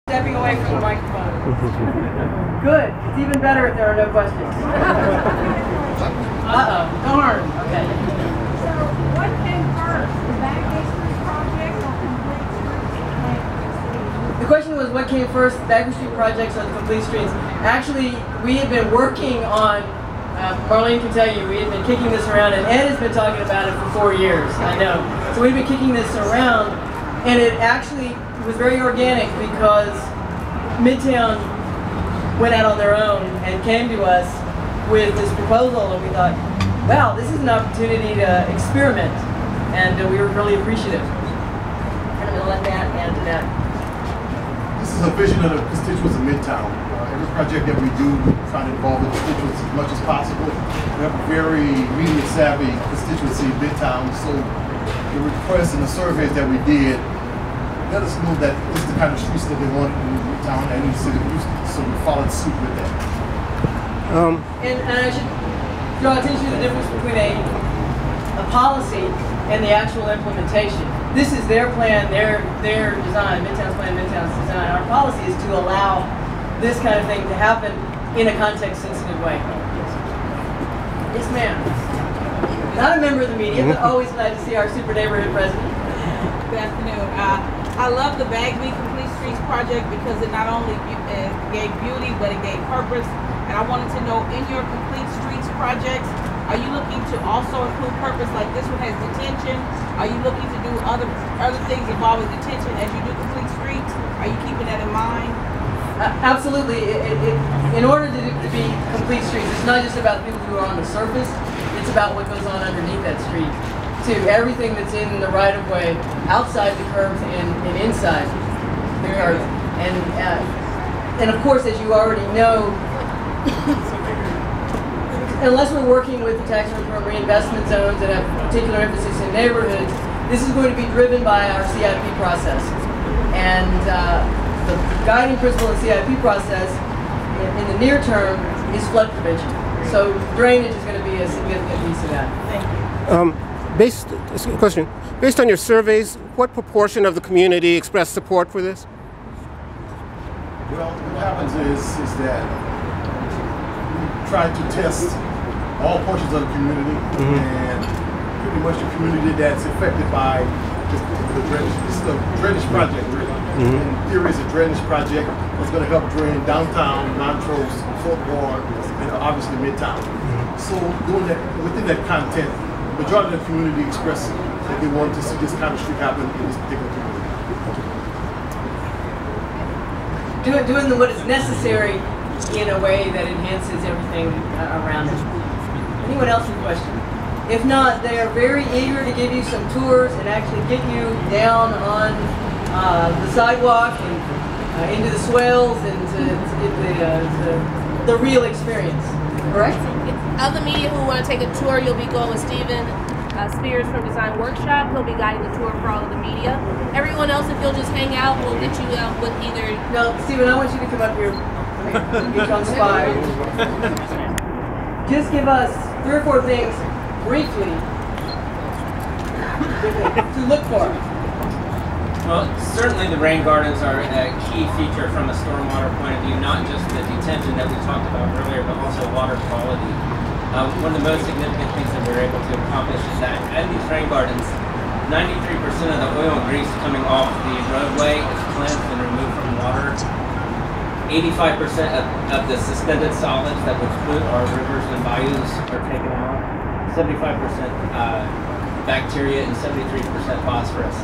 Stepping away from the microphone. Good. It's even better if there are no questions. Uh-oh. Darn. Okay. So, what came first? The Bagby Street project or complete streets? The question was, what came first, the Bagby Street projects or the complete streets? Actually, we had been working on, Marlene can tell you, we had been kicking this around, and Ed has been talking about it for 4 years, I know. So we've been kicking this around, and it actually was very organic because Midtown went out on their own and came to us with this proposal, and we thought, wow, this is an opportunity to experiment, and we were really appreciative. And I'm going to let Matt add to that. This is a vision of the constituents of Midtown. Every project that we do, we try to involve the constituents as much as possible. We have a very media-savvy constituency in Midtown, so the requests and the surveys that we did let us know that this is the kind of streets that they want in Midtown and in the city of Houston, so we followed suit with that. And I should draw attention to the difference between a policy and the actual implementation. This is their plan, their design, Midtown's plan, Midtown's design. Our policy is to allow this kind of thing to happen in a context-sensitive way. Yes, ma'am. Not a member of the media, but always glad to see our super neighborhood president. Good afternoon. I love the Bagby Complete Streets project because it not only gave beauty, but it gave purpose. And I wanted to know, in your Complete Streets projects, are you looking to also include purpose, like this one has detention? Are you looking to do other things involving detention as you do Complete Streets? Are you keeping that in mind? Absolutely. In order to be Complete Streets, it's not just about people who are on the surface, it's about what goes on underneath that street. To everything that's in the right-of-way, outside the curbs and inside the curbs. And of course, as you already know, unless we're working with the tax reform reinvestment zones that have particular emphasis in neighborhoods, this is going to be driven by our CIP process. And the guiding principle of the CIP process in the near term is flood prevention. So drainage is going to be a significant piece of that. Thank you. Based on your surveys, what proportion of the community expressed support for this? Well, what happens is that we try to test all portions of the community, and pretty much the community that's affected by the drainage. This is a drainage project, really. In theory, it's a drainage project that's going to help drain downtown, Montrose, Fort Ward, and obviously Midtown. So doing that within that content, the majority of the community expressed that they wanted to see this kind of street happen in this particular community. Doing what is necessary in a way that enhances everything around it. Anyone else with a question? If not, they are very eager to give you some tours and actually get you down on the sidewalk and into the swales and to get the real experience. Correct? Other media who want to take a tour, you'll be going with Steven Spears from Design Workshop. He'll be guiding the tour for all of the media. Everyone else, if you'll just hang out, we'll get you out with either... No, Steven, I want you to come up here. Get you on the spot. Just give us 3 or 4 things, briefly, to look for. Well, certainly the rain gardens are a key feature from a stormwater point of view, not just the detention that we talked about earlier, but also water quality. One of the most significant things that we're able to accomplish is that in these rain gardens, 93% of the oil and grease coming off the roadway is cleansed and removed from water. 85% of the suspended solids that would pollute our rivers and bayous are taken out. 75% bacteria and 73% phosphorus.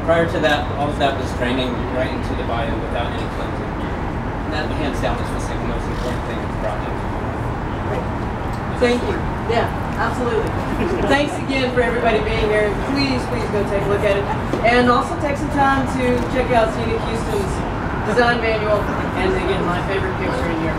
Prior to that, all of that was draining right into the bayou without any cleansing. And that, hands down, is the most important thing in the project. Thank you. Yeah, absolutely. Thanks again for everybody being here. Please go take a look at it. And also take some time to check out Scenic Houston's design manual and again, my favorite picture in here.